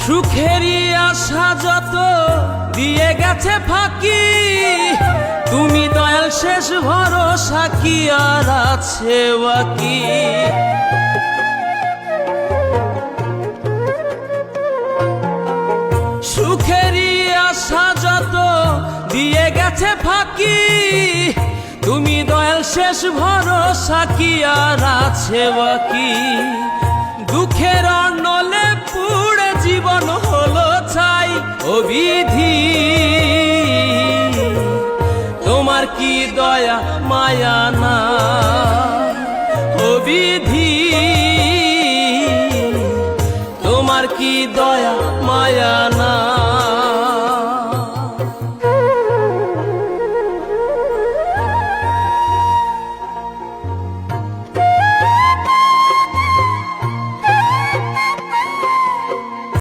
সুখেরই আশা যত দিয়ে গেছে ফাঁকি, তুমি দয়াল শেষ ভরসা কি আর আছে বাকি। সুখেরই আশা যত দিয়ে গেছে ফাঁকি, তুমি দয়াল শেষ ভরসা কি আর আছে বাকি। দুঃখের অনলে পুড়ে জীবন হলো ছাই, ও বিধি তোমার কি দয়া মায়া না, ও বিধি তোমার কি দয়া মায়া না।